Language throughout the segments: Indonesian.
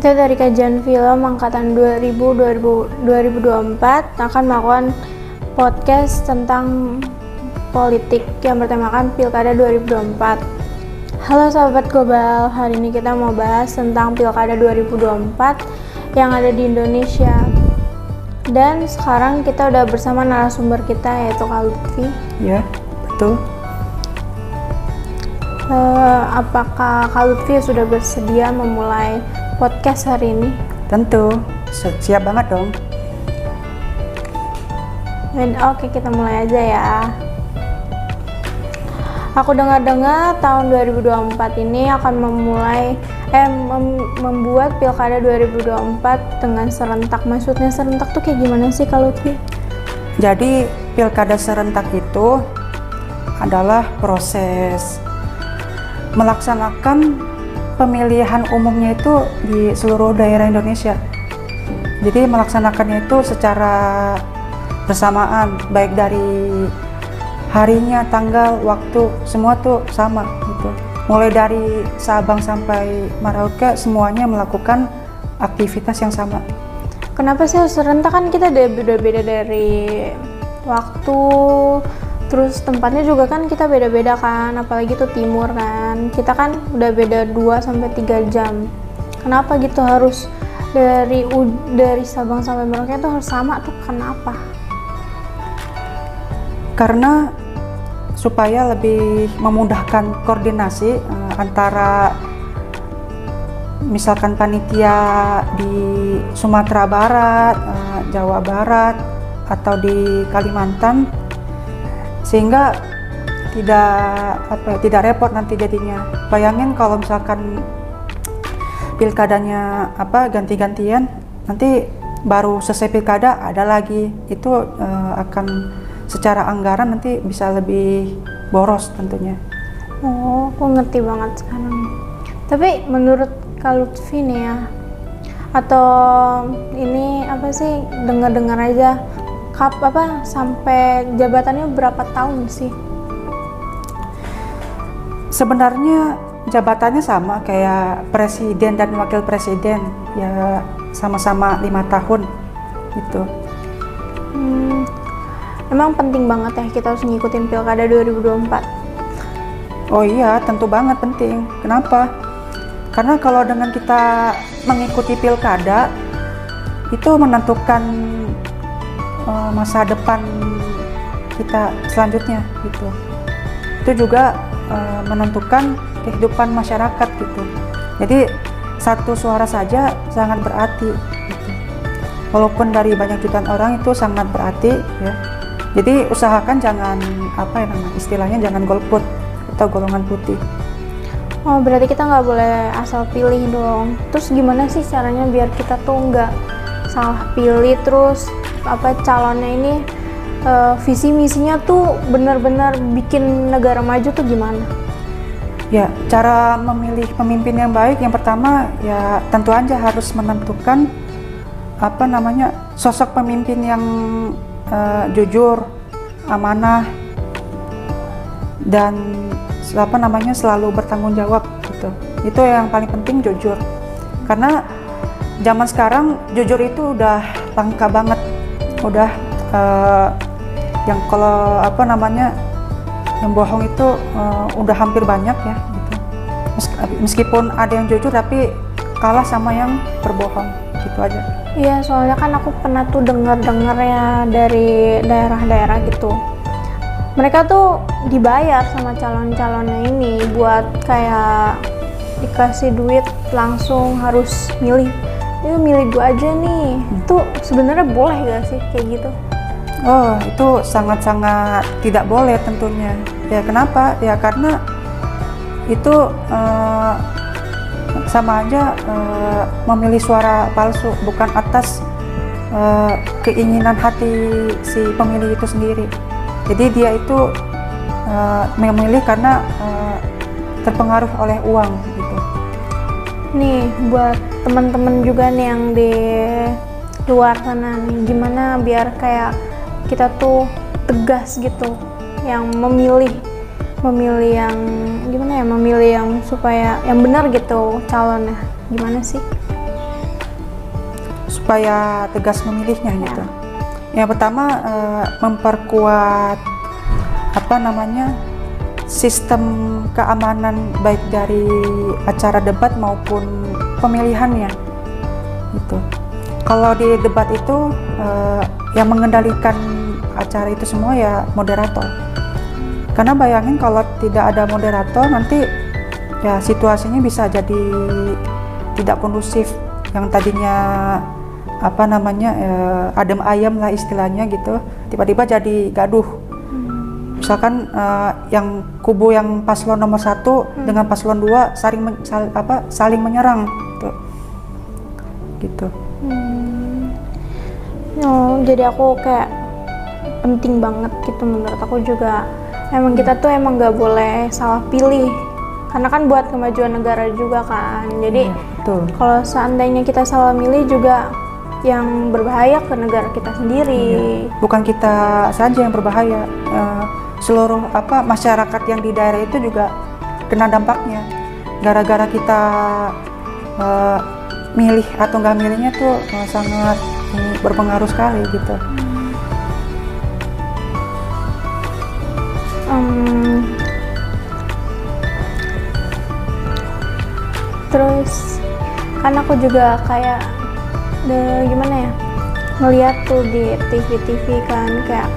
Kita dari kajian film angkatan 2024 akan melakukan podcast tentang politik yang bertemakan Pilkada 2024. Halo sahabat global, hari ini kita mau bahas tentang Pilkada 2024 yang ada di Indonesia. Dan sekarang kita udah bersama narasumber kita yaitu Kak Lutfi. Ya, betul. Apakah Kak Lutfi sudah bersedia memulai podcast hari ini? Tentu, siap banget dong. Oke, kita mulai aja ya. Aku dengar-dengar tahun 2024 ini akan membuat Pilkada 2024 dengan serentak. Maksudnya serentak tuh kayak gimana sih Kak Lutfi? Jadi Pilkada serentak itu adalah proses melaksanakan pemilihan umumnya itu di seluruh daerah Indonesia. Jadi melaksanakannya itu secara bersamaan, baik dari harinya, tanggal, waktu, semua tuh sama gitu. Mulai dari Sabang sampai Merauke semuanya melakukan aktivitas yang sama. Kenapa sih serentak? Kan kita udah beda dari waktu, terus tempatnya juga kan kita beda-beda kan, apalagi tuh timur kan. Kita kan udah beda 2-3 jam. Kenapa gitu harus dari Sabang sampai Merauke itu harus sama tuh, kenapa? Karena supaya lebih memudahkan koordinasi antara misalkan panitia di Sumatera Barat, Jawa Barat, atau di Kalimantan, sehingga tidak repot nanti jadinya. Bayangin kalau misalkan pilkadanya ganti-gantian, nanti baru selesai pilkada ada lagi, itu akan secara anggaran nanti bisa lebih boros tentunya. Oh, aku ngerti banget sekarang. Tapi menurut Kak Lutfi nih ya, atau ini apa sih, dengar-dengar aja, sampai jabatannya berapa tahun sih? Sebenarnya jabatannya sama kayak presiden dan wakil presiden, ya sama-sama 5 tahun gitu. Emang penting banget ya kita harus ngikutin Pilkada 2024? Oh iya, tentu banget penting. Kenapa? Karena kalau dengan kita mengikuti pilkada, itu menentukan masa depan kita selanjutnya gitu. Itu juga menentukan kehidupan masyarakat gitu. Jadi satu suara saja sangat berarti gitu. Walaupun dari banyak jutaan orang itu sangat berarti ya. Jadi usahakan jangan istilahnya jangan golput atau golongan putih. Oh, berarti kita nggak boleh asal pilih dong. Terus gimana sih caranya biar kita tuh nggak salah pilih, terus calonnya ini visi misinya tuh benar-benar bikin negara maju tuh gimana? Ya, cara memilih pemimpin yang baik yang pertama ya tentu aja harus menentukan sosok pemimpin yang jujur, amanah, dan selalu bertanggung jawab gitu. Itu yang paling penting, jujur. Karena zaman sekarang jujur itu udah langka banget. Udah yang kalau yang bohong itu udah hampir banyak ya gitu. Meskipun ada yang jujur tapi kalah sama yang berbohong, gitu aja. Iya, soalnya kan aku pernah tuh dengar ya dari daerah-daerah gitu. Mereka tuh dibayar sama calon-calonnya ini buat kayak dikasih duit langsung harus milih. Yuk milih gue aja nih. Itu sebenarnya boleh gak sih kayak gitu? Oh, itu sangat-sangat tidak boleh tentunya. Ya kenapa? Ya karena itu sama aja memilih suara palsu, bukan atas keinginan hati si pemilih itu sendiri. Jadi dia itu memilih karena terpengaruh oleh uang gitu. Nih buat teman-teman juga nih yang di luar sana nih, gimana biar kayak kita tuh tegas gitu, yang memilih yang gimana ya, memilih yang supaya yang benar gitu calonnya, gimana sih? supaya tegas memilihnya gitu. Yang pertama memperkuat sistem keamanan baik dari acara debat maupun pemilihannya gitu. Kalau di debat itu yang mengendalikan acara itu semua ya moderator. Karena bayangin kalau tidak ada moderator nanti ya situasinya bisa jadi tidak kondusif, yang tadinya adem ayem lah istilahnya gitu, tiba-tiba jadi gaduh. Misalkan yang kubu yang paslon nomor 1 dengan paslon 2 saling menyerang gitu. Jadi aku kayak penting banget gitu menurut aku juga. Emang kita tuh emang nggak boleh salah pilih, karena kan buat kemajuan negara juga kan. Jadi kalau seandainya kita salah milih juga yang berbahaya ke negara kita sendiri. Bukan kita saja yang berbahaya, seluruh masyarakat yang di daerah itu juga kena dampaknya. Gara-gara kita milih atau nggak milihnya tuh sangat berpengaruh sekali gitu. Terus kan aku juga kayak ngeliat tuh di TV kan kayak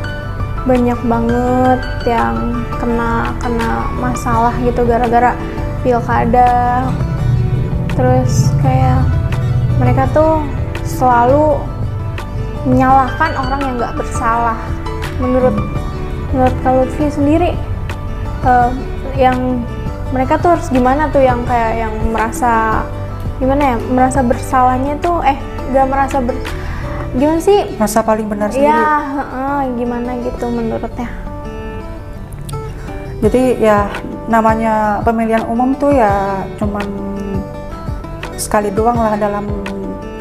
banyak banget yang kena masalah gitu gara-gara pilkada. Terus kayak mereka tuh selalu menyalahkan orang yang nggak bersalah. Menurut Kak Lutfi sendiri, yang mereka tuh harus gimana tuh yang kayak yang merasa merasa bersalahnya tuh gimana sih? Merasa paling benar sendiri. Iya, gimana gitu menurutnya? Jadi ya namanya pemilihan umum tuh ya cuman sekali doang lah dalam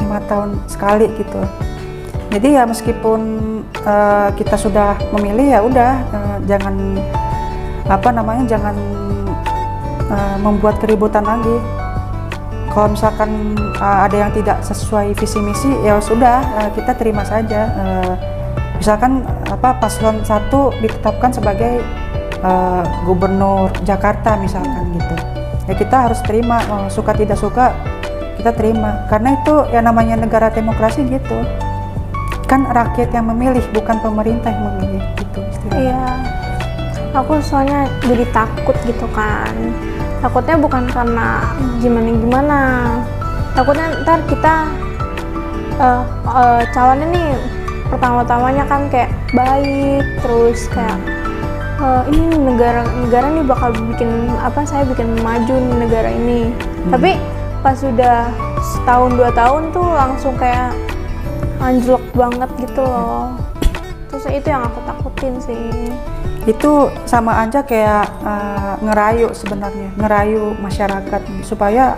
5 tahun sekali gitu. Jadi ya meskipun kita sudah memilih ya udah jangan membuat keributan lagi. Kalau misalkan ada yang tidak sesuai visi misi ya sudah kita terima saja. Misalkan paslon 1 ditetapkan sebagai gubernur Jakarta misalkan gitu. Ya kita harus terima, suka tidak suka kita terima. Karena itu ya namanya negara demokrasi gitu. Kan rakyat yang memilih, bukan pemerintah yang memilih gitu istilahnya. Iya, aku soalnya jadi takut gitu kan. Takutnya bukan karena gimana, takutnya ntar kita calonnya nih pertama-tamanya kan kayak baik, terus kayak ini negara nih bakal saya bikin maju nih negara ini. Tapi pas sudah setahun 2 tahun tuh langsung kayak anjlok banget gitu loh. Terus itu yang aku takutin sih. Itu sama aja kayak ngerayu sebenarnya, ngerayu masyarakat supaya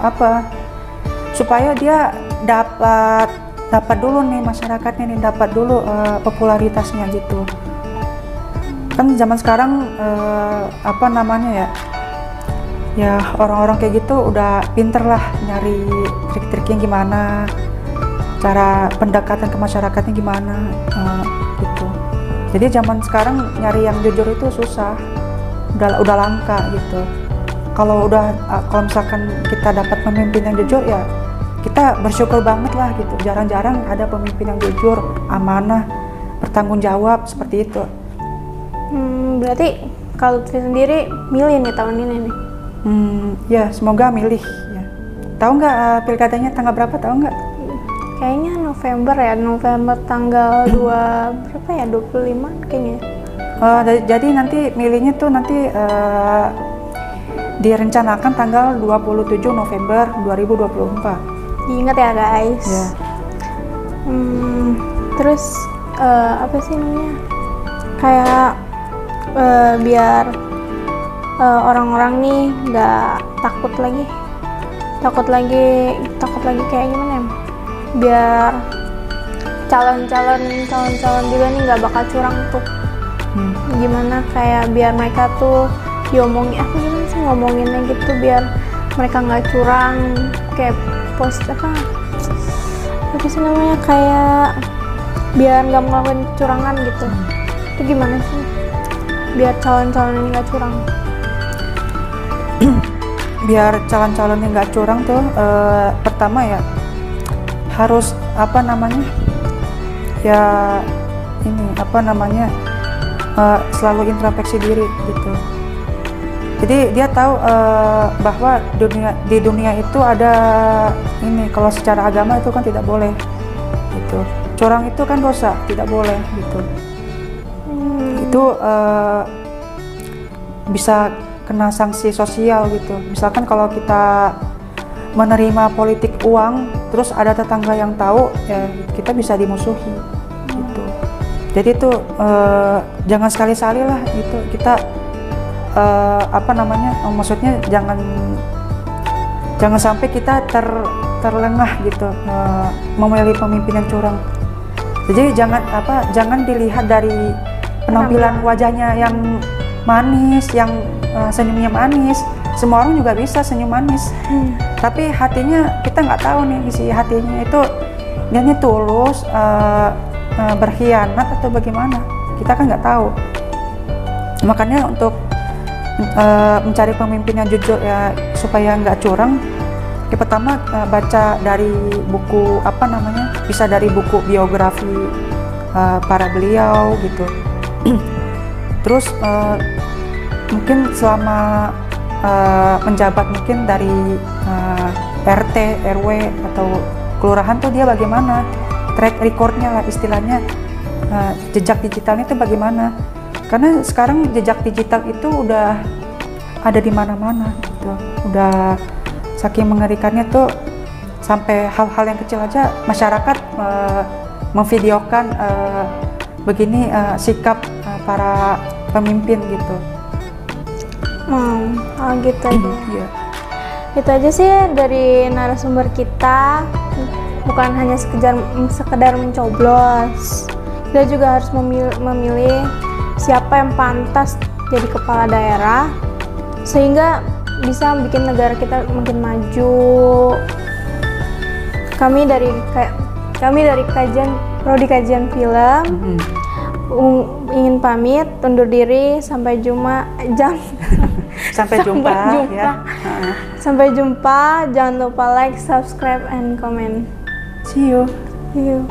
supaya dia dapat dulu nih masyarakatnya nih, dapat dulu popularitasnya gitu. Kan zaman sekarang ya orang-orang kayak gitu udah pinter lah nyari trik-triknya gimana, cara pendekatan ke masyarakatnya gimana gitu. Jadi zaman sekarang nyari yang jujur itu susah, udah langka gitu. Kalau misalkan kita dapat pemimpin yang jujur ya kita bersyukur banget lah gitu. Jarang-jarang ada pemimpin yang jujur, amanah, bertanggung jawab seperti itu. Berarti kalau Lutfi sendiri milih nih tahun ini nih? Ya semoga milih ya. Tahu nggak pilkadanya tanggal berapa, tahu nggak? Kayaknya November tanggal 25 kayaknya. Jadi nanti milihnya tuh nanti direncanakan tanggal 27 November 2024. Diingat ya guys. Ya. Terus apa sih namanya? Kayak biar orang-orang nih nggak takut lagi kayak gimana ya? Biar calon-calon juga nih nggak bakal curang tuh. Gimana kayak biar mereka tuh ngomonginnya gitu biar mereka nggak curang, kayak apa sih namanya, kayak biar nggak ngelakuin kecurangan gitu. Itu gimana sih biar calon-calon ini nggak curang? Biar calon-calonnya nggak curang tuh pertama ya harus apa namanya ya ini apa namanya selalu introspeksi diri gitu. Jadi dia tahu bahwa di dunia itu ada ini, kalau secara agama itu kan tidak boleh gitu. Curang itu kan dosa, tidak boleh gitu. Itu bisa kena sanksi sosial gitu. Misalkan kalau kita menerima politik uang, terus ada tetangga yang tahu, ya kita bisa dimusuhi gitu. Jadi itu jangan sekali-sekali lah gitu kita apa namanya, maksudnya jangan sampai kita terlengah gitu memilih pemimpin yang curang. Jadi jangan dilihat dari penampilan wajahnya yang manis, yang senyumnya manis. Semua orang juga bisa senyum manis, tapi hatinya kita nggak tahu nih, isi hatinya itu dia tulus, berkhianat atau bagaimana, kita kan nggak tahu. Makanya untuk mencari pemimpin yang jujur ya supaya nggak curang, yang pertama baca dari buku apa namanya, bisa dari buku biografi para beliau gitu. Terus mungkin selama menjabat mungkin dari RT, RW atau kelurahan tuh dia bagaimana, track recordnya lah istilahnya, jejak digitalnya itu bagaimana. Karena sekarang jejak digital itu udah ada di mana-mana gitu. Udah saking mengerikannya tuh sampai hal-hal yang kecil aja masyarakat memvideokan begini sikap para pemimpin gitu. Gitu aja. Iya. Itu aja sih dari narasumber kita. Bukan hanya sekedar mencoblos, kita juga harus memilih siapa yang pantas jadi kepala daerah sehingga bisa bikin negara kita makin maju. Kami dari Prodi Kajian Film ingin pamit, undur diri, sampai jumpa. Sampai jumpa. Ya. Sampai jumpa. Jangan lupa like, subscribe, and comment. See you. See you.